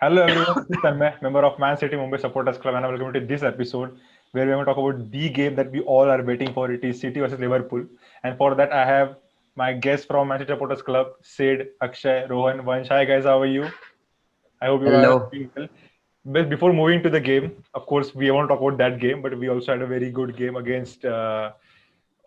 Hello everyone, this is Tanmay, member of Man City Mumbai Supporters Club, and welcome to this episode where we're going to talk about the game that we all are waiting for. It is City versus Liverpool, and for that I have my guests from Man City Supporters Club, Sid, Akshay, Rohan, Vansh. Hi guys, how are you? I hope you are Hello. doing well. But before moving to the game, of course, we won't talk about that game, but we also had a very good game against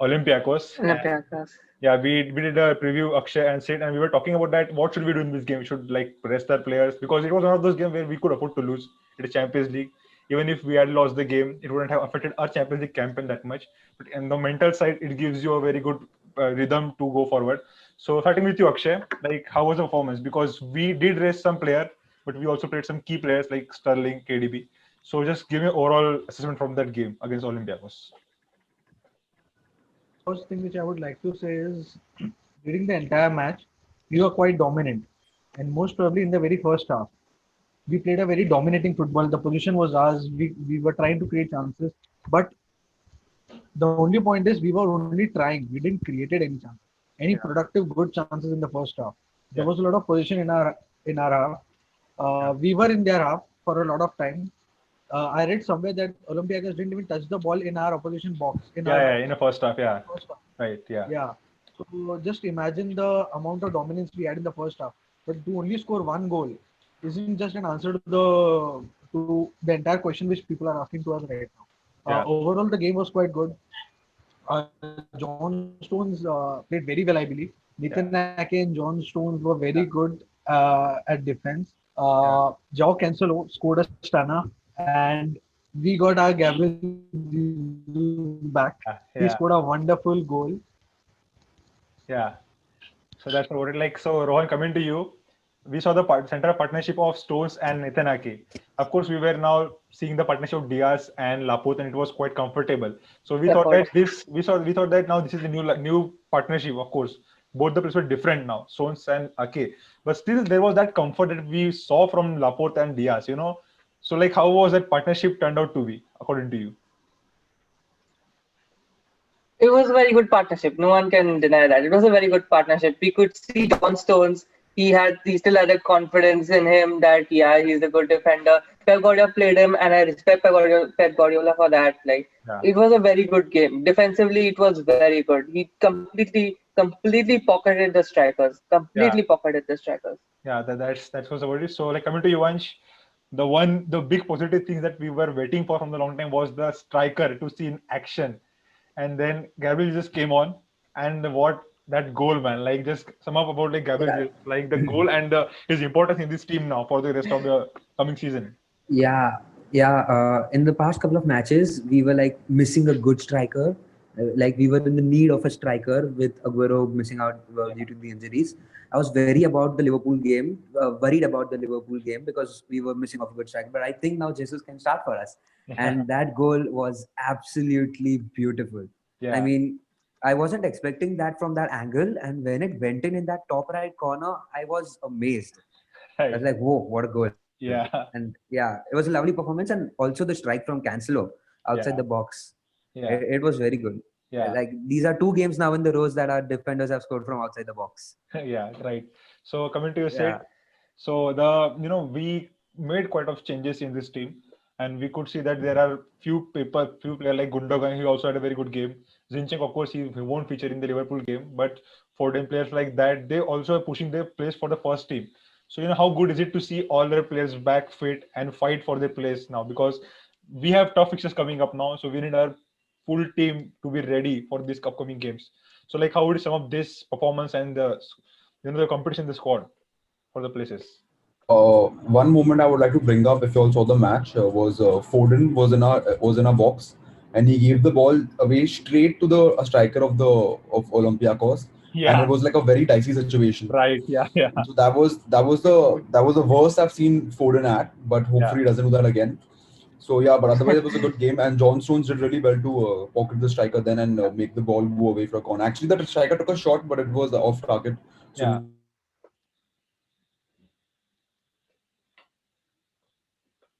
Olympiacos. Olympiacos. Yeah, we did a preview, Akshay and Sid, and we were talking about that. What should we do in this game? We should like rest our players because it was one of those games where we could afford to lose. It is Champions League. Even if we had lost the game, it wouldn't have affected our Champions League campaign that much. But on the mental side, it gives you a very good rhythm to go forward. So starting with you, Akshay, like how was the performance? Because we did rest some player, but we also played some key players like Sterling, KDB. So just give me an overall assessment from that game against Olympiacos. First thing which I would like to say is during the entire match, we were quite dominant. And most probably in the very first half, we played a very dominating football. The position was ours. We were trying to create chances. But the only point is we were only trying. We didn't create any chance. Any Yeah, productive good chances in the first half. There yeah, was a lot of position in our half. yeah, We were in their half for a lot of time. I read somewhere that Olympiacos didn't even touch the ball in our opposition box in yeah, our yeah. In the first half, yeah, first half. right, yeah. Yeah. So just imagine the amount of dominance we had in the first half. But to only score one goal isn't just an answer to the entire question which people are asking to us right now. Yeah, Overall, the game was quite good. John Stones played very well, I believe. Nathan Ake yeah, and John Stones were very good at defense. yeah, João Cancelo scored a stunner, and we got our Gabriel Jesus back. He scored a yeah, wonderful yeah, goal. yeah. So that's about it. Like, so Rohan, coming to you, we saw the center partnership of Stones and Nathan Ake. Of course, we were now seeing the partnership of Diaz and Laporte, and it was quite comfortable. So we thought that Laporte. we thought that now this is the new partnership. Of course, both the players were different now, Stones and Ake, but still there was that comfort that we saw from Laporte and Diaz. So like, how was that partnership turned out to be according to you? It was a very good partnership. No one can deny that. It was a very good partnership. We could see John Stones. He still had a confidence in him that yeah, he's a good defender. Pep Guardiola played him, and I respect Pep Guardiola for that. Like Yeah, it was a very good game. Defensively, it was very good. He completely pocketed the strikers. yeah. Completely pocketed the strikers. Yeah, that was about it. So like coming to Yuvansh, the big positive thing that we were waiting for from the long time was the striker to see in action, and then Gabriel just came on, and what that goal, man! Like just sum up about like Gabriel, Yeah. Jesus, like the goal and his importance in this team now for the rest of the coming season. Yeah, yeah. In the past couple of matches, we were like missing a good striker. Like we were in the need of a striker with Aguero missing out Yeah, due to the injuries. I was very about the Liverpool game, worried about the Liverpool game because we were missing off a good striker. But I think now Jesus can start for us, yeah, and that goal was absolutely beautiful. I yeah, mean, I wasn't expecting that from that angle, and when it went in that top right corner, I was amazed. I was right, like, whoa, what a goal. And yeah, yeah, it was a lovely performance. And also the strike from Cancelo outside the yeah, box. yeah, It was very good. yeah. Like these are two games now in the rows that our defenders have scored from outside the box. Yeah, right. So coming to your Yeah. set, so we made quite of changes in this team, and we could see that there are few players like Gundogan. He also had a very good game. Zinchenko, of course, he won't feature in the Liverpool game, but for them players like that, they also are pushing their place for the first team. So how good is it to see all their players back fit and fight for their place now? Because we have tough fixtures coming up now, so we need our full team to be ready for these upcoming games. So like, how would you sum up this performance and the competition in the squad for the places? One moment I would like to bring up, if you all saw the match, was Foden was in a box, and he gave the ball away straight to the striker of Olympiacos, and it Yeah, was like a very dicey situation. right. Yeah, yeah, So that was the worst I've seen Foden at, but yeah, hopefully he doesn't do that again. So yeah, but otherwise it was a good game, and John Stones did really well to pocket the striker then and make the ball go away for a corner. Actually, that striker took a shot, but it was off target, so we yeah, won the game.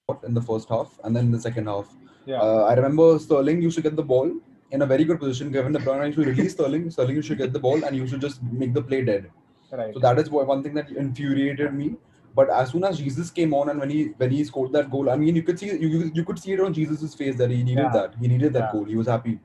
Lot in the first half and then in the second half. yeah, I remember Sterling used to get the ball in a very good position. Kevin De Bruyne used to release Sterling. Sterling used to get the ball and used to just make the play dead. right. So that is one thing that infuriated me. But as soon as Jesus came on and when he scored that goal, I mean, you could see it on Jesus's face that he needed Yeah, that. He needed that yeah, goal. He was happy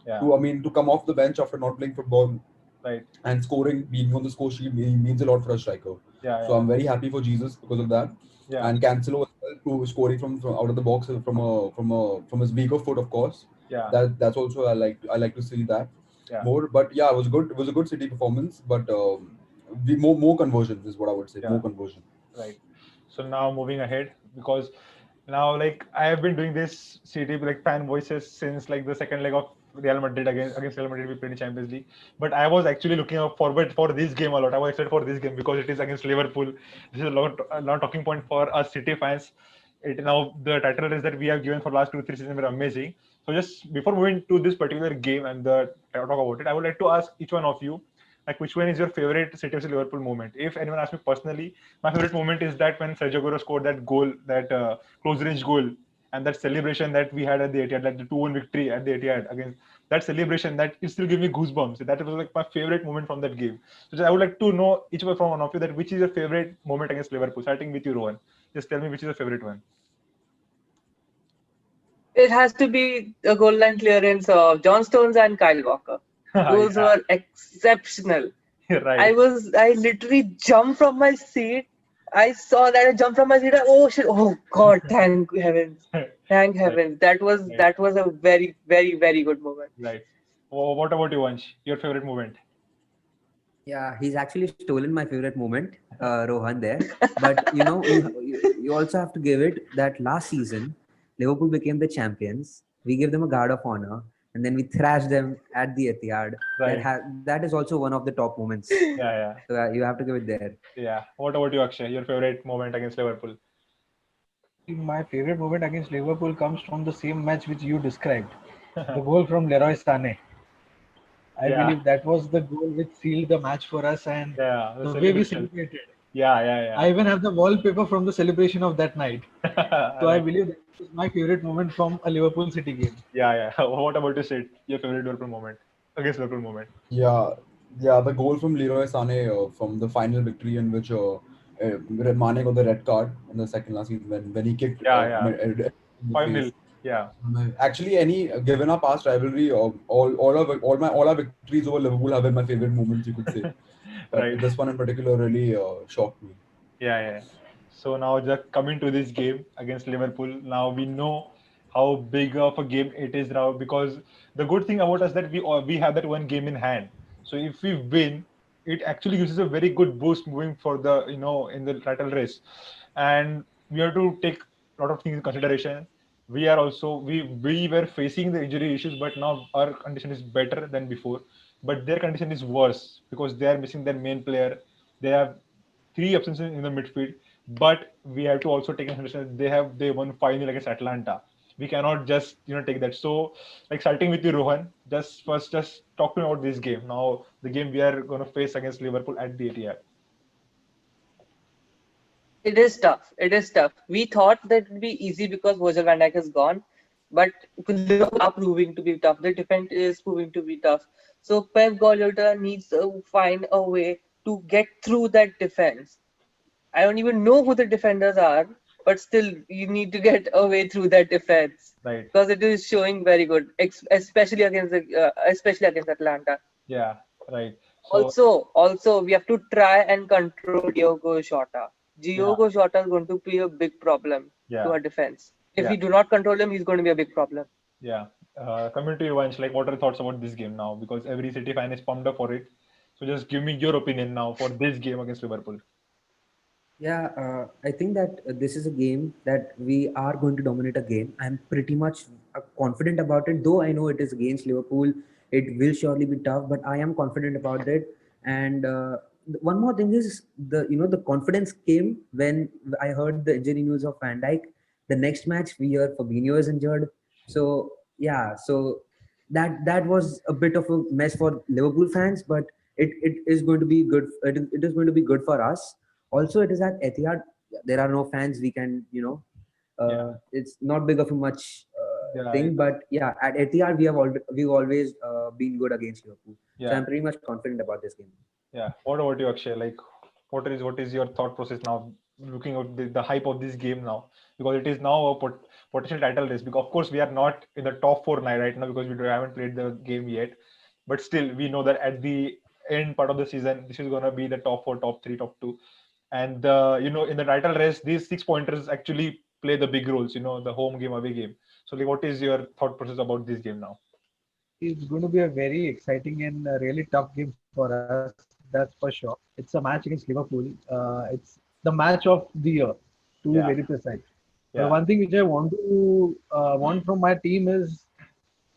yeah. to, I mean, to come off the bench after not playing football Right. and scoring, being on the score sheet means a lot for a striker. Yeah, So yeah, I'm very happy for Jesus because of that. yeah, And Cancelo as well, to scoring from out of the box from his weaker foot, of course. yeah, That's also I like to see that yeah, more. But yeah, it was good. It was a good City performance. But more conversions is what I would say. yeah. More conversion. Right. So now moving ahead, because now like I have been doing this CT like fan voices since like the second leg of Real Madrid against Real Madrid we played in Champions League. But I was actually looking forward for this game a lot. I was excited for this game because it is against Liverpool. This is a lot talking point for us City fans. It now the title race that we have given for last 2 3 seasons were amazing. So just before moving to this particular game and the talk about it, I would like to ask each one of you like which one is your favorite City vs Liverpool moment? If anyone asks me personally, my favorite moment is that when Sergio Aguero scored that goal, that close range goal, and that celebration that we had at the Etihad, like the 2-1 victory at the Etihad against that celebration, that it still gives me goosebumps. That was like my favorite moment from that game. So just, I would like to know each one from one of you that which is your favorite moment against Liverpool. Starting with you, Rohan. Just tell me which is your favorite one. It has to be the goal line clearance of John Stones and Kyle Walker. Those Yeah, were exceptional. right. I literally jumped from my seat. I saw that I jumped from my seat. Oh shit! Oh God! Thank heavens! Thank Right, heavens! That was right, that was a very very very good moment. right. What about you, Vansh? Your favorite moment? Yeah, he's actually stolen my favorite moment, Rohan there. But you also have to give it that last season, Liverpool became the champions. We gave them a guard of honor, and then we thrashed them at the Etihad. Right. That is also one of the top moments. Yeah, yeah. So you have to give it there. Yeah. What about you, Akshay? Your favorite moment against Liverpool? My favorite moment against Liverpool comes from the same match which you described. The goal from Leroy Sané. I Yeah, believe that was the goal which sealed the match for us, and yeah. The the way we celebration. celebrated. Yeah, yeah, I even have the wallpaper from the celebration of that night. yeah. So I Right. believe that was my favorite moment from a Liverpool City game. Yeah, yeah. What about you, Sid? Your favorite Liverpool moment against Liverpool moment? Yeah, yeah. The goal from Leroy Sané from the final victory in which Mane got the red card in the second last season when he kicked Yeah, yeah. in the 5-0. face. Yeah, Actually, any given our past rivalry, all our victories over Liverpool have been my favorite moments, you could say. But right. this one in particular really shocked me. Yeah, yeah. So now just coming to this game against Liverpool, now we know how big of a game it is now because the good thing about us that we have that one game in hand. So if we win, it actually gives us a very good boost moving for the in the title race, and we have to take a lot of things in consideration. We were facing the injury issues, but now our condition is better than before. But their condition is worse because they are missing their main player. They have three absences in the midfield, but we have to also take into consideration they won 5-0 against Atlanta. We cannot just take that. So like starting with you, Rohan, just talk to me about this game. Now the game we are gonna face against Liverpool at the Etihad. It is tough. It is tough. We thought that it would be easy because Virgil van Dijk is gone, but Liverpool are proving to be tough. The defense is proving to be tough. So Pep Guardiola needs to find a way to get through that defense. I don't even know who the defenders are, but still, you need to get a way through that defense Right. because it is showing very good, especially against Atlanta. Yeah. Right. So Also, we have to try and control Diogo Jota. yeah. Diogo Jota is going to be a big problem to Yeah. our defense. If Yeah. we do not control him, he's going to be a big problem. Yeah. Coming to you, Vansh, like what are your thoughts about this game now? Because every City fan is pumped up for it. So just give me your opinion now for this game against Liverpool. Yeah, I think that this is a game that we are going to dominate a game. I'm pretty much confident about it, though I know it is against Liverpool. It will surely be tough, but I am confident about it. And one more thing is the confidence came when I heard the injury news of Van Dijk. The next match we hear Fabinho is injured. So yeah, so that was a bit of a mess for Liverpool fans, but it is going to be good. It is going to be good for us. Also, it is at Etihad. There are no fans. We can, Yeah. it's not big of a much Yeah. thing. But yeah, at Etihad we've always been good against Liverpool. So Yeah. I'm pretty much confident about this game. Yeah. What about you, Akshay? Like, what is your thought process now looking at the hype of this game now, because it is now a potential title race. Because of course we are not in the top four right now because we haven't played the game yet, but still we know that at the end part of the season this is gonna be the top four, top three, top two, and in the title race these 6 pointers actually play the big roles. The home game, away game. So like, what is your thought process about this game now? It's going to be a very exciting and really tough game for us. That's for sure. It's a match against Liverpool. It's the match of the year, to be very Yeah, precise. But one yeah, thing which I want from my team is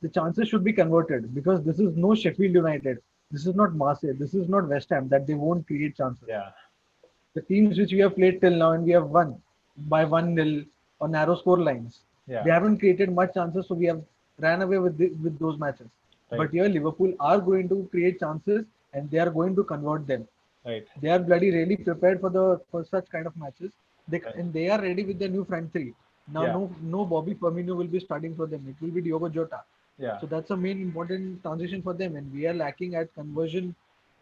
the chances should be converted, because this is no Sheffield United. This is not Marseille. This is not West Ham that they won't create chances. yeah, The teams which we have played till now and we have won by 1-0 or narrow score lines, yeah. they haven't created much chances, so we have ran away with those matches. Right, But here Liverpool are going to create chances and they are going to convert them. right, They are bloody really prepared for such kind of matches. right. And they are ready with their new front three. Now Yeah, no Bobby Firmino will be starting for them. It will be Diogo Jota. yeah, So that's a main important transition for them, and we are lacking at conversion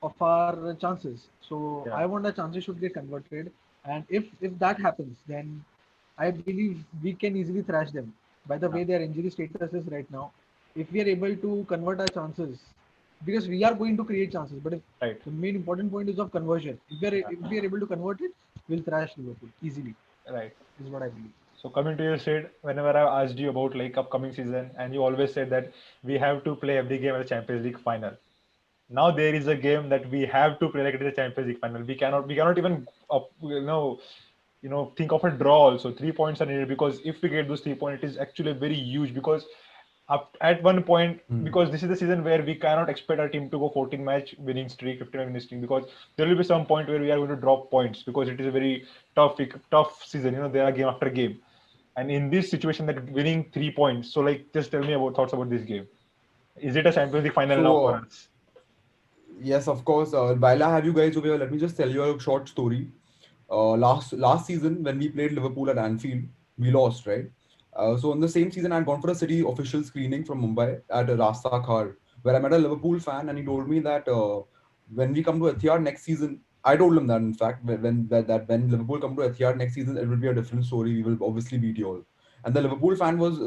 of our chances. So I yeah, want the chances should get converted, and if that happens, then I believe we can easily thrash them. By the yeah. way their injury status is right now, if we are able to convert our chances, because we are going to create chances, but if Right. the main important point is of conversion. If Yeah, we are able to convert it, we'll thrash Liverpool easily. right. Is what I believe. So coming to your said, whenever I asked you about like upcoming season, and you always said that we have to play every game at the Champions League final. Now there is a game that we have to play like it is a Champions League final. We cannot even think of a draw also. 3 points are needed, because if we get those 3 points, it is actually very huge, because up at one point, Hmm. because this is the season where we cannot expect our team to go 14 match winning streak, 15 match winning streak, because there will be some point where we are going to drop points, because it is a very tough season. There are game after game, and in this situation, that winning 3 points. So like, just tell me about thoughts about this game. Is it a Champions League final now So for us? yes, of course. While I have you guys over here, let me just tell you a short story. Last season when we played Liverpool at Anfield, we lost, right? So in the same season, I'd gone for a city official screening from Mumbai at Rasta Khar, where I met a Liverpool fan, and he told me that when we come to Etihad next season, I told him that in fact when Liverpool come to Etihad next season, it will be a different story. We will obviously beat you all. And the Liverpool fan was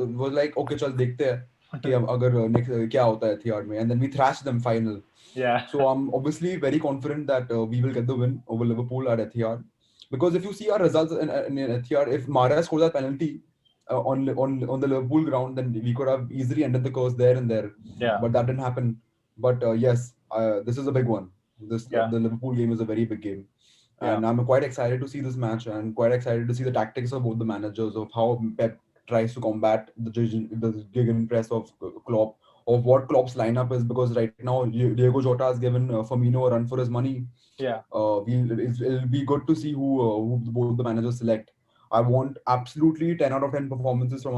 like, okay, चल देखते हैं कि अब अगर next क्या होता है Etihad में, and then we thrashed them final. Yeah, So I'm obviously very confident that we will get the win over Liverpool at Etihad. Because if you see our results in Etihad, if Mahrez scores that penalty on the Liverpool ground, then we could have easily ended the course there and there. yeah, But that didn't happen. But yes, this is a big one. yeah, The Liverpool game is a very big game, yeah, and I'm quite excited to see this match, and quite excited to see the tactics of both the managers, of how Pep tries to combat the gegenpress of Klopp, of what Klopp's lineup is, because right now Diego Jota has given Firmino a run for his money. yeah, It'll be good to see who both the managers select. I want absolutely 10 out of 10 performances from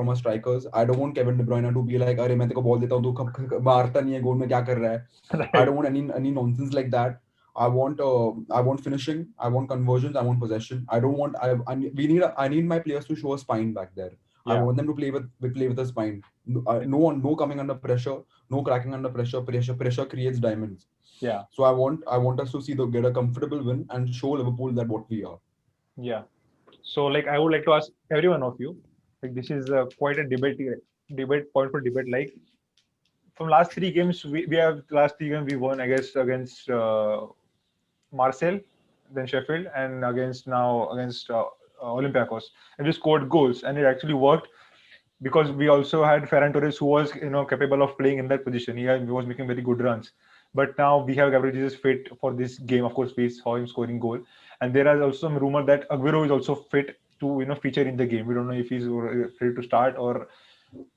our strikers. I don't want Kevin De Bruyne to be like, अरे मैं तेरे को ball देता हूँ तू मारता नहीं है गोल में क्या कर रहा है. I right, don't want any nonsense like that. I want finishing. I want conversions. I want possession. I don't want. I need my players to show a spine back there. I yeah, want them to play with a spine. No coming under pressure. No cracking under pressure. Pressure creates diamonds. yeah, So I want us to get a comfortable win and show Liverpool that what we are. yeah. So like, I would like to ask every one of you, like, this is quite a debate point for debate. Like, from last three games, we have last three games we won against Marseille, then Sheffield, and against Olympiacos, and we scored goals, and it actually worked, because we also had Ferran Torres, who was capable of playing in that position. He was making very good runs. But now we have Gabriel Jesus fit for this game. Of course, we saw him scoring goal, and there is also some rumor that Aguero is also fit to feature in the game. We don't know if he's ready to start or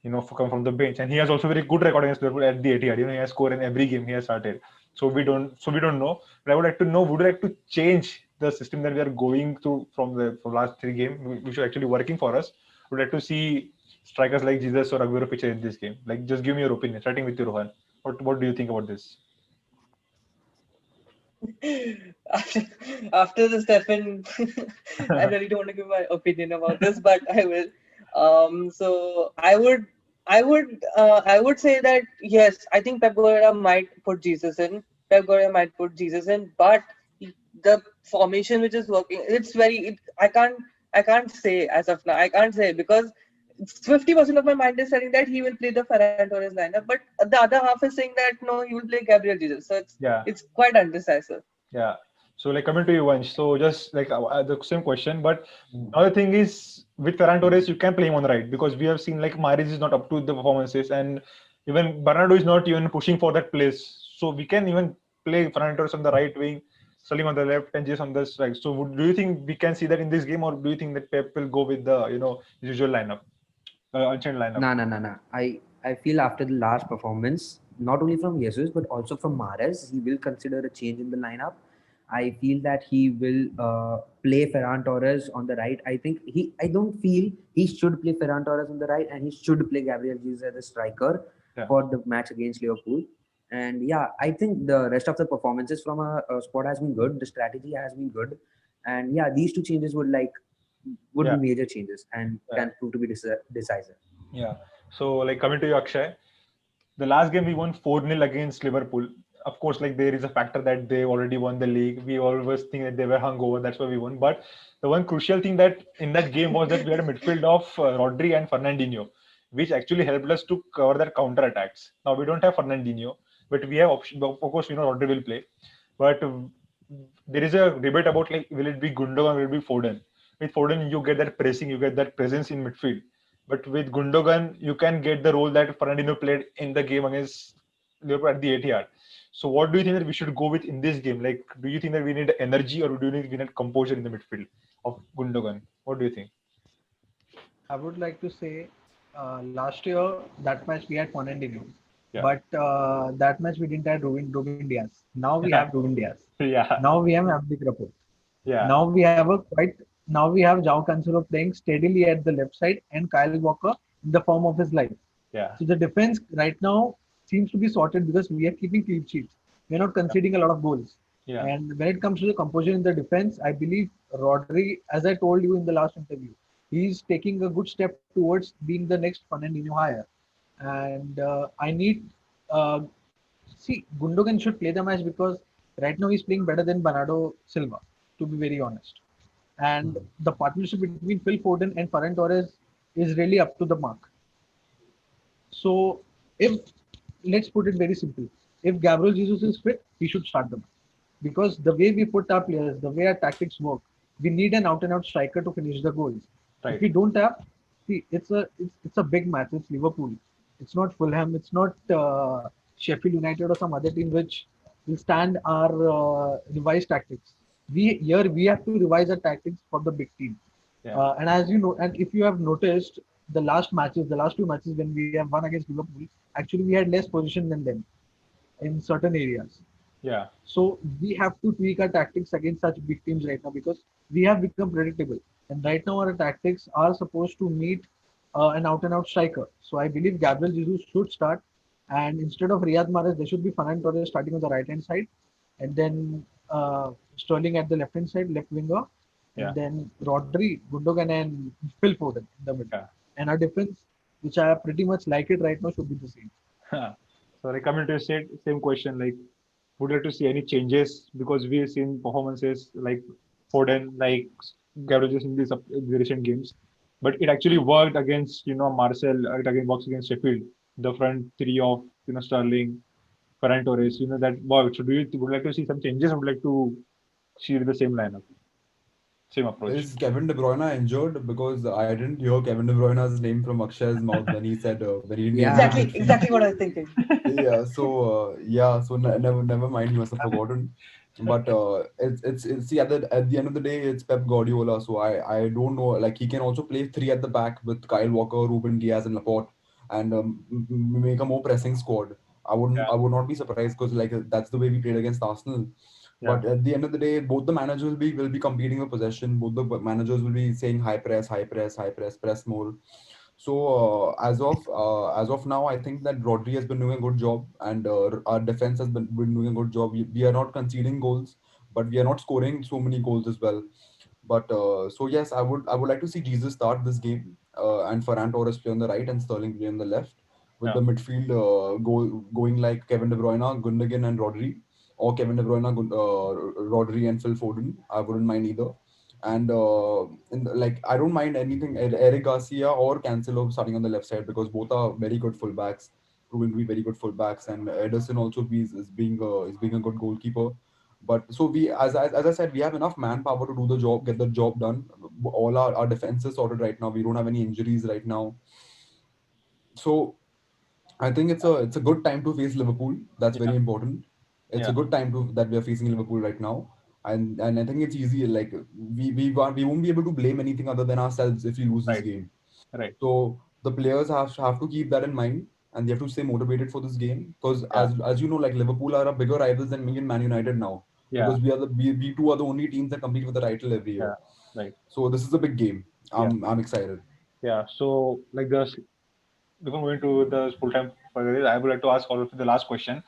come from the bench. And he has also very good record against Liverpool at the Etihad. He has scored in every game he has started. So we don't know. But I would like to know: would you like to change the system that we are going through from last three games, which are actually working for us? Would you like to see strikers like Jesus or Aguero feature in this game? Like, just give me your opinion. Starting with you, Rohan. What do you think about this? after, after the Stefan, I really don't want to give my opinion about this, but I will. So I would say that yes, I think Pep Guardiola might put Jesus in. Pep Guardiola might put Jesus in, but the formation which is working, it's very. I can't say as of now. I can't say because 50% of my mind is saying that he will play the Ferran Torres lineup, but the other half is saying that no, he will play Gabriel Jesus. So Yeah, it's quite undecisive. yeah. So like coming to you, Vansh. So just like the same question, but another thing is with Ferran Torres, you can play him on the right because we have seen like Mahrez is not up to the performances, and even Bernardo is not even pushing for that place. So we can even play Ferran Torres on the right wing, Sterling on the left, and Jesus on the right. So do you think we can see that in this game, or do you think that Pep will go with the usual lineup, unchanged lineup? No, no, no, no. I feel after the last performance, not only from Jesus but also from Mahrez, he will consider a change in the lineup. I feel that he will play Ferran Torres on the right. I think he. I don't feel he should play Ferran Torres on the right, and he should play Gabriel Jesus as a striker Yeah, for the match against Liverpool. And yeah, I think the rest of the performances from a squad has been good. The strategy has been good, and yeah, these two changes would yeah, be major changes and yeah, can prove to be decisive. yeah. So like coming to you, Akshay. The last game we won 4-0 against Liverpool. Of course, like there is a factor that they already won the league. We always think that they were hungover, that's why we won. But the one crucial thing that in that game was that we had a midfield of Rodri and Fernandinho, which actually helped us to cover their counter attacks. Now we don't have Fernandinho, but we have option. Of course, we know Rodri will play, but there is a debate about like will it be Gundogan, will it be Foden? With Foden, you get that pressing, you get that presence in midfield. But with Gundogan, you can get the role that Fernandinho played in the game against Liverpool at the Etihad. So, what do you think that we should go with in this game? Like, do you think that we need energy or do you think we need composure in the midfield of Gundogan? What do you think? I would like to say last year that match we had Fernandinho, Yeah, but that match we didn't have Ruben Diaz. Now we have Ruben Diaz. yeah, Now we have Abdi Krapo. yeah, Now we have a quite. Now we have João Cancelo playing steadily at the left side and Kyle Walker in the form of his life. yeah, So the defense right now seems to be sorted because we are keeping clean sheets. We are not conceding a lot of goals. yeah, And when it comes to the composure in the defense, I believe Rodri, as I told you in the last interview, he's taking a good step towards being the next Fernandinho hire. And I need see Gundogan should play the match because right now he's playing better than Bernardo Silva, to be very honest. And the partnership between Phil Foden and Ferran Torres is really up to the mark. So if let's put it very simple, if Gabriel Jesus is fit, he should start the match. Because the way we put our players, the way our tactics work, we need an out and out striker to finish the goals. If right. we don't have, see, it's a big match. It's Liverpool. It's not Fulham. It's not Sheffield United or some other team which will stand our revised tactics. We have to revise our tactics for the big team. Yeah, And as you know, and if you have noticed, the last two matches when we have won against Liverpool, actually we had less position than them in certain areas. yeah, So we have to tweak our tactics against such big teams right now because we have become predictable. And right now our tactics are supposed to meet an out and out striker. So I believe Gabriel Jesus should start. And instead of Riyad Mahrez, there should be Ferran Torres starting on the right hand side, and then Sterling at the left hand side, left winger, yeah, and then Rodri, Gundogan, and Phil Foden in the middle. yeah. And our defense, which I pretty much like it right now, should be the same. So, like coming to same question, like would you like to see any changes because we've seen performances like Foden, like Gabriel Jesus in the recent games, but it actually worked against Marcel. It again works against Sheffield. The front three of Sterling, Ferran Torres. That worked. So, would you like to see some changes? Or would you like to see the same lineup, same approach? Is Kevin De Bruyne injured? Because I didn't hear Kevin De Bruyne's name from Akshay's mouth when he said when he named his Yeah, midfield. Exactly what I was thinking. So never mind. You must have forgotten. But it's see at the end of the day, it's Pep Guardiola. So I don't know. Like he can also play three at the back with Kyle Walker, Ruben Diaz, and Laporte, and make a more pressing squad. Yeah, I would not be surprised because like that's the way we played against Arsenal. yeah, But at the end of the day, both the managers will be competing for possession. Both the managers will be saying high press, high press, high press, press more. So as of now, I think that Rodri has been doing a good job, and our defense has been doing a good job. We are not conceding goals, but we are not scoring so many goals as well. But so yes, I would like to see Jesus start this game, and Ferran Torres play on the right and Sterling play on the left, with yeah, the midfield going like Kevin De Bruyne, Gundogan, and Rodri or Kevin De Bruyne, Rodri, and Phil Foden. I wouldn't mind either. And like I don't mind anything Eric Garcia or Cancelo starting on the left side because both are very good fullbacks, proving to be very good fullbacks. And Ederson also is being a good goalkeeper. But so we, as I said, we have enough manpower to do the job, get the job done. All our defense is sorted right now. We don't have any injuries right now. So I think it's a good time to face Liverpool. That's Yeah, very important. It's a yeah, good time to that we are facing Liverpool right now, and I think it's easy. Like we won't be able to blame anything other than ourselves if we lose this right, game. right. So the players have to keep that in mind, and they have to stay motivated for this game because Yeah, as you know, like Liverpool are a bigger rivals than Man United now yeah, because we two are the only teams that compete for the title every year. yeah, right. So this is a big game. Yeah, I'm excited. yeah. So like before going to the full time, I would like to ask all of you the last question.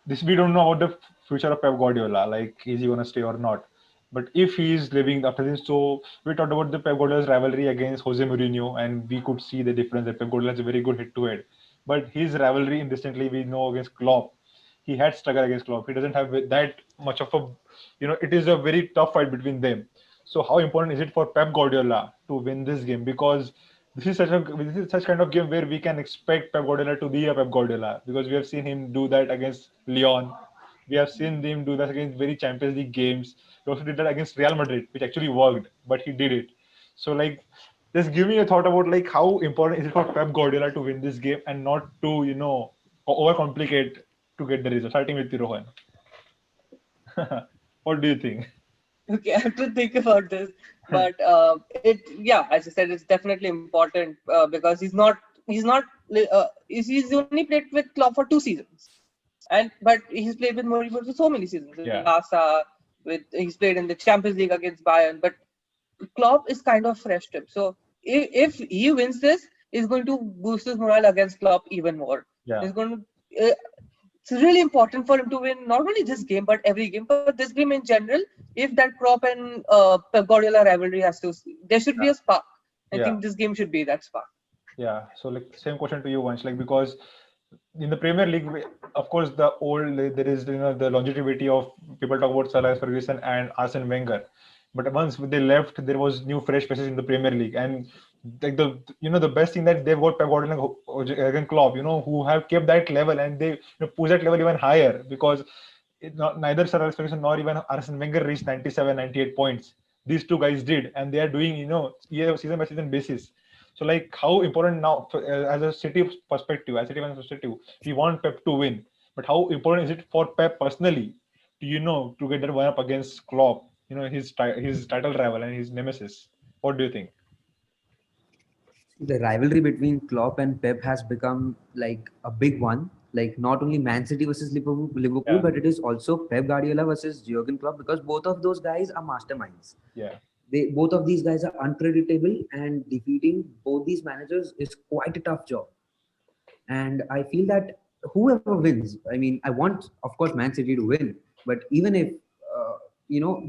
This we don't know about the future of Pep Guardiola, like is he gonna stay or not. But if he is leaving after this, so we talked about the Pep Guardiola's rivalry against Jose Mourinho, and we could see the difference that Pep Guardiola is a very good head-to-head. But his rivalry recently we know against Klopp, he had struggled against Klopp. He doesn't have that much of a, it is a very tough fight between them. So how important is it for Pep Guardiola to win this game? Because this is such kind of game where we can expect Pep Guardiola to be a Pep Guardiola because we have seen him do that against Lyon. We have seen him do that against very Champions League games. He also did that against Real Madrid, which actually worked, but he did it. So like, just give me a thought about like how important is it for Pep Guardiola to win this game and not to overcomplicate to get the result. Starting with you, Rohan. What do you think? Okay, I have to think about this, but yeah, as I said, it's definitely important because he's only played with Klopp for 2 seasons, but he's played with Mourinho for so many seasons. With Yeah, Barca, he's played in the Champions League against Bayern, but Klopp is kind of fresh to him. So if he wins this, he's going to boost his morale against Klopp even more. yeah, He's going to. It's really important for him to win not only this game but every game, but this game in general. If that Klopp and Pep Guardiola rivalry there should be a spark. I yeah. think this game should be that spark. Yeah, so like same question to you once, like because in the Premier League, of course, there is the longevity of people talk about Sir Alex Ferguson and Arsene Wenger, but once they left, there was new fresh faces in the Premier League, and like the best thing that they've got Pep Guardiola and Klopp, who have kept that level and they push that level even higher because neither Sir Alex Ferguson nor even Arsene Wenger reached 97, 98 points. These two guys did, and they are doing season by season basis. So like how important now as a City fans perspective, we want Pep to win. But how important is it for Pep personally to get that one up against Klopp, his title rival and his nemesis? What do you think? The rivalry between Klopp and Pep has become like a big one. Like not only Man City versus Liverpool, Yeah, but it is also Pep Guardiola versus Jurgen Klopp because both of those guys are masterminds. yeah, Both of these guys are unpredictable, and defeating both these managers is quite a tough job. And I feel that whoever wins, I mean, I want, of course, Man City to win, but even if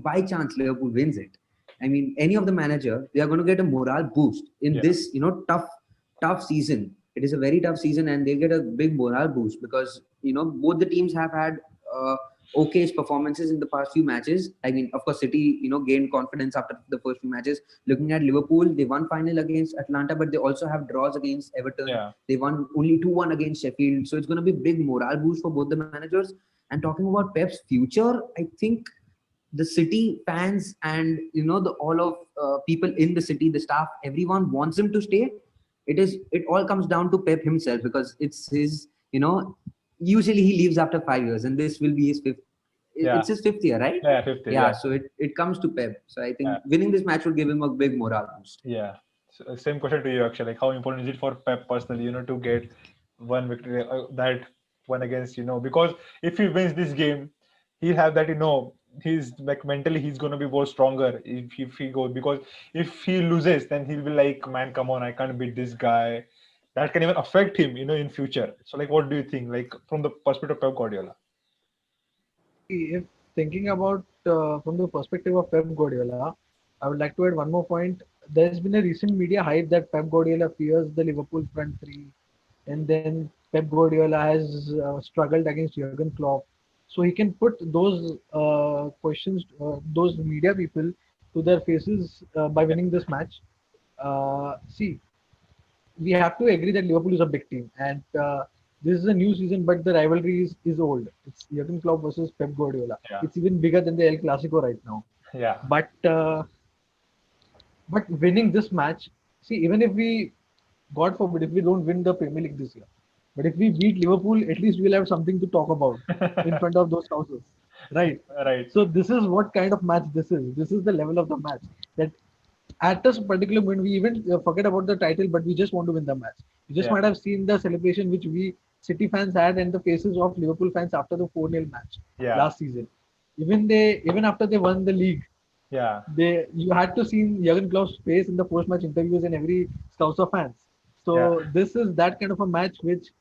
by chance Liverpool wins it, I mean, any of the manager, they are going to get a morale boost in yeah, this tough season. It is a very tough season, and they get a big morale boost because both the teams have had uh, okay performances in the past few matches. I mean, of course, City gained confidence after the first few matches. Looking at Liverpool, they won final against Atlanta, but they also have draws against Everton. yeah, They won only 2-1 against Sheffield. So it's going to be big morale boost for both the managers. And talking about Pep's future, I think the City fans and all of people in the city, the staff, everyone wants him to stay. It all comes down to Pep himself because it's his. Usually he leaves after 5 years, and this will be his fifth. yeah, It's his fifth year, right? yeah, 50, Yeah. yeah, So it comes to Pep. So I think yeah, winning this match will give him a big morale boost. yeah. So, same question to you, Akshay. Like, how important is it for Pep personally, to get one victory, that one against, because if he wins this game, he'll have that, he's like mentally he's gonna be more stronger if he goes because if he loses, then he'll be like, man, come on, I can't beat this guy. That can even affect him, in future. So, like, what do you think, like, from the perspective of Pep Guardiola? If thinking about from the perspective of Pep Guardiola, I would like to add one more point. There's been a recent media hype that Pep Guardiola fears the Liverpool front three, and then Pep Guardiola has struggled against Jurgen Klopp. so he can put those questions, those media people to their faces by winning this match. See, we have to agree that Liverpool is a big team, and this is a new season, but the rivalry is old. It's Jurgen Klopp versus Pep Guardiola. Yeah. It's even bigger than the El Clasico right now. Yeah. But winning this match, see, even if we, God forbid, if we don't win the Premier League this year, but if we beat Liverpool, at least we'll have something to talk about in front of those houses, right? Right. So this is what kind of match this is. This is the level of the match that at this particular moment we even forget about the title, but we just want to win the match. You just Yeah. might have seen the celebration which we City fans had and the faces of Liverpool fans after the 4-0 match Yeah. last season. Even after they won the league, Yeah. you had to see Jurgen Klopp's face in the post-match interviews and every Scouser fans. So Yeah. this is that kind of a match which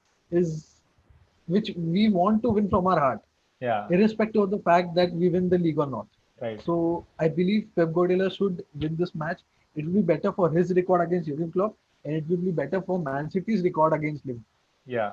we want to win from our heart, Yeah. irrespective of the fact that we win the league or not. Right. So I believe Pep Guardiola should win this match. It will be better for his record against Jurgen Klopp, and it will be better for Man City's record against Liverpool. Yeah,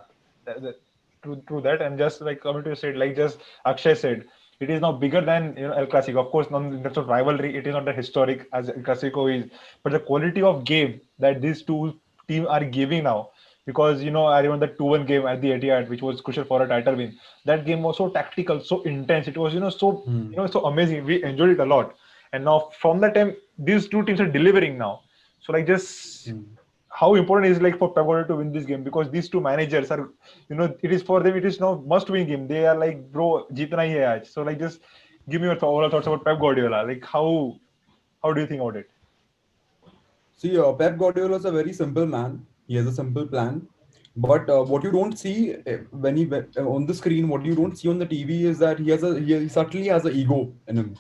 true that. And just like coming to said, like just Akshay said, it is now bigger than El Clasico. Of course, not in terms of rivalry, it is not as historic as El Clasico is, but the quality of game that these two teams are giving now. Because I remember the 2-1 game at the Etihad, which was crucial for a title win. That game was so tactical, so intense. It was so amazing. We enjoyed it a lot. And now from that time, these two teams are delivering now. So like just how important is like for Pep Guardiola to win this game, because these two managers are, it is for them. It is now must-win game. They are like, bro, jeetna hi hai aaj. So like, just give me your overall thoughts about Pep Guardiola. Like, how do you think about it? See, Pep Guardiola is a very simple man. He has a simple plan. But what you don't see when on the screen, what you don't see on the TV is that he certainly has an ego in him.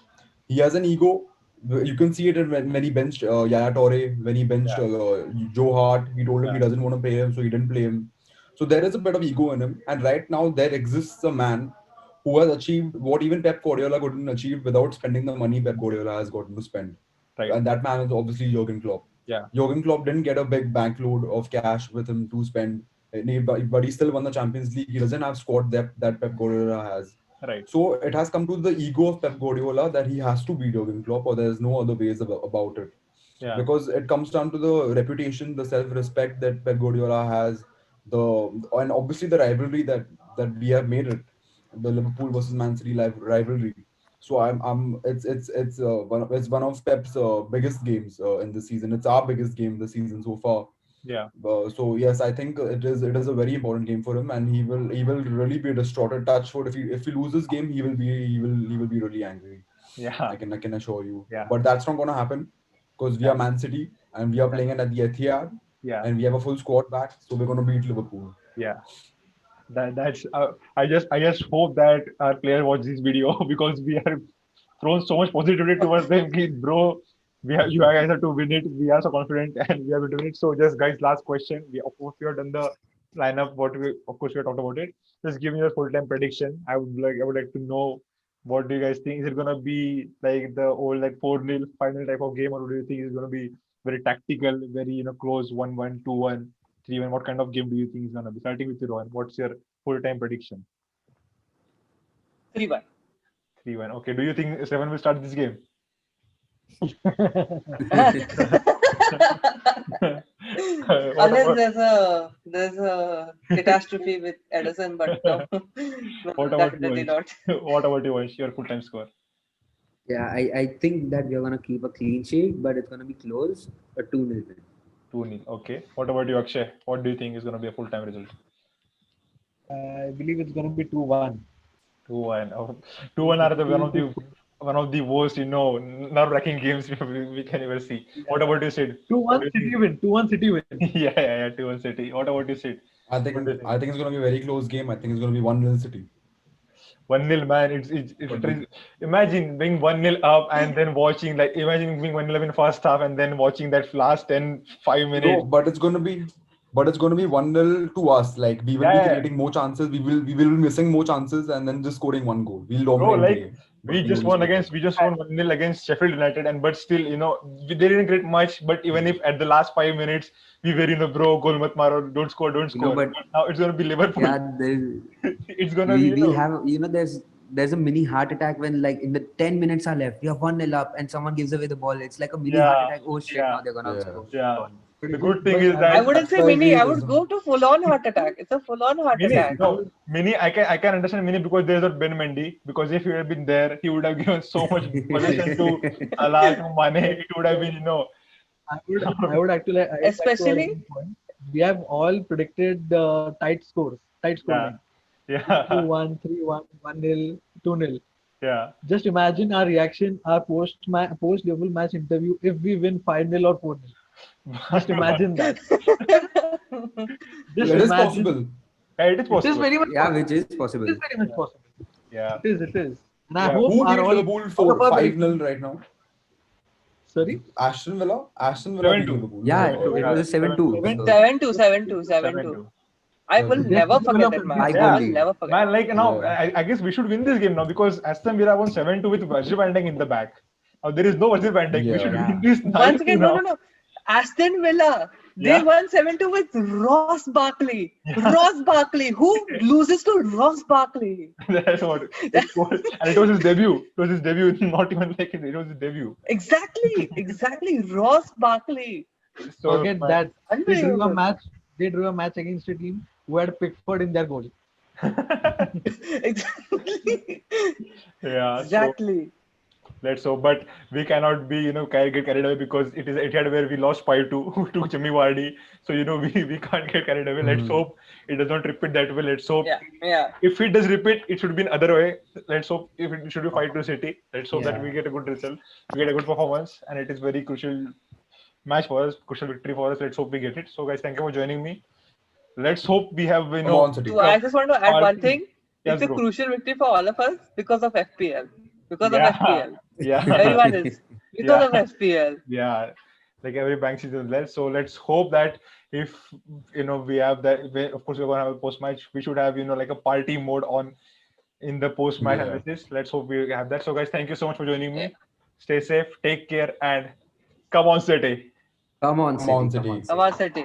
He has an ego. You can see it when he benched Yaya Toure, when he benched Joe Hart. He told him he doesn't want to play him, so he didn't play him. So there is a bit of ego in him. And right now there exists a man who has achieved what even Pep Guardiola couldn't achieve without spending the money Pep Guardiola has gotten to spend. Right. And that man is obviously Jurgen Klopp. Yeah. Jurgen Klopp didn't get a big bankload of cash with him to spend, but he still won the Champions League. He doesn't have squad depth that Pep Guardiola has. Right. So it has come to the ego of Pep Guardiola that he has to beat Jurgen Klopp, or there's no other ways about it. Yeah. Because it comes down to the reputation, the self-respect that Pep Guardiola has, and obviously the rivalry that we have made it, the Liverpool versus Man City rivalry. So it's one of Pep's biggest games in the season. It's our biggest game this season so far. Yeah. So yes, I think it is a very important game for him, and he will really be distraught, touch wood. If he loses game, he will be really angry. Yeah. I can assure you. Yeah. But that's not gonna happen because we are Man City and we are playing it at the Etihad, Yeah. and we have a full squad back, so we're gonna beat Liverpool. Yeah. That's I just hope that our players watch this video because we are thrown so much positivity towards them. Bro, you guys have to win it. We are so confident and we have to win it. So just guys, last question. Of course we have done the lineup. Of course we have talked about it. Just give me your full time prediction. I would like to know, what do you guys think? Is it gonna be like the old like 4-0 final type of game, or do you think it's gonna be very tactical, very close 1-1, 2-1, 3-1? What kind of game do you think is gonna be? Starting with you, Rohan. What's your full time prediction? 3-1. 3-1. Okay. Do you think Seven will start this game? Unless there's a catastrophe with Edison, but no, What about definitely you, not. What about you, Vansh? Your full time score? Yeah, I think that we're gonna keep a clean sheet, but it's gonna be close, a 2-0 win. 2-0. Okay. What about you, Akshay? What do you think is gonna be a full time result? I believe it's going to be 2-1. 2-1. 2-1 are one of the worst, nerve-wracking games we can ever see. What about you, Sid? 2-1 City win. 2-1 City win. Yeah. 2-1 City. What about you, Sid? I think it's gonna be a very close game. I think it's gonna be 1-0 City. 1-0, man. Imagine being 1-0 up and then watching, like, imagine being 1-0 in first half and then watching that last 5 minutes. No, but it's gonna be 1-0 to us. Like we will be creating more chances. We will be missing more chances and then just scoring one goal. We'll dominate the game. We just won 1-0 against Sheffield United, and but still, they didn't get much. But even if at the last 5 minutes we were bro, goal mat maro, don't score. But now it's gonna be Liverpool. yeah, It's gonna we be. will have, there's a mini heart attack when like in the 10 minutes are left, we are 1-0 up and someone gives away the ball. It's like a mini heart Yeah, attack. Oh shit! yeah, Now they're gonna Yeah. score. yeah. Goal. The good thing But is I that wouldn't say That's why mini. I it would is. go to full-on heart attack. It's a full-on heart Mini, attack. no, Mini, I can understand Mini because there's a Ben Mendy. Because if he had been there, he would have given so much possession to Salah, to Mane. It would have been, I would actually I would like to add Especially, one point. We have all predicted tight scores, tight score yeah, line. yeah, 2-1, 3-1, 1-0, 2-0. yeah. Just imagine our reaction, our post Liverpool match interview if we win 5-0 or 4-0. Just imagine that. Just That is imagine. possible. Yeah, it is It is possible. very much Yeah, possible. which is It possible. is very much possible. Yeah, It is. It is. And I yeah. hope Who our beat all Liverpool all of our 5-0 right now? sorry. Aston Villa? Aston Villa beat 7-2. Liverpool. Yeah, Oh, it Yeah, was 7-2. 7-2. 7-2, 7-2, 7-2. 7-2. I will Okay. never They forget that developed match. a I will lead. never forget. Man, like now, Yeah. I guess we should win this game now because Aston Villa won 7-2 with Virgil van Dijk in the back. Now there is no Virgil van Dijk. We should Yeah. win this Once 9-2 again, now. no. Aston Villa. They Yeah. won 7-2 with Ross Barkley. Yeah. Ross Barkley. Who loses to Ross Barkley? That's what it was. And it was his debut. It was his debut. Not even like it was his debut. Exactly. Ross Barkley. So Forget man, that. They drew a Unbelievable. match. They drew a match against a team who had Pickford in their goal. Exactly. yeah. So Exactly. let's hope, but we cannot be get carried away because it had where we lost 5-2 to Jimmy Vardy. So we can't get carried away. Let's hope it does not repeat that way. Let's hope Yeah. if it does repeat, it should be in other way. Let's hope if it should be 5-2 City. Let's hope that Yeah. we get a good result, we get a good performance, and it is very crucial match for us, crucial victory for us. Let's hope we get it. So guys, thank you for joining me. Let's hope we have Come on, City. So I just want to add one Party. thing. Yes, It's a bro. crucial victory for all of us because of FPL. Because of Yeah. FPL. Yeah. Everyone is. Because of FPL. Yeah, like every bank season less. So let's hope that if we have that, of course we're gonna have a post match. We should have like a party mode on in the post match Yeah. analysis. Let's hope we have that. So guys, thank you so much for joining me. Stay safe, take care, and come on, City. Come on, Come on, City. City. Come on, City.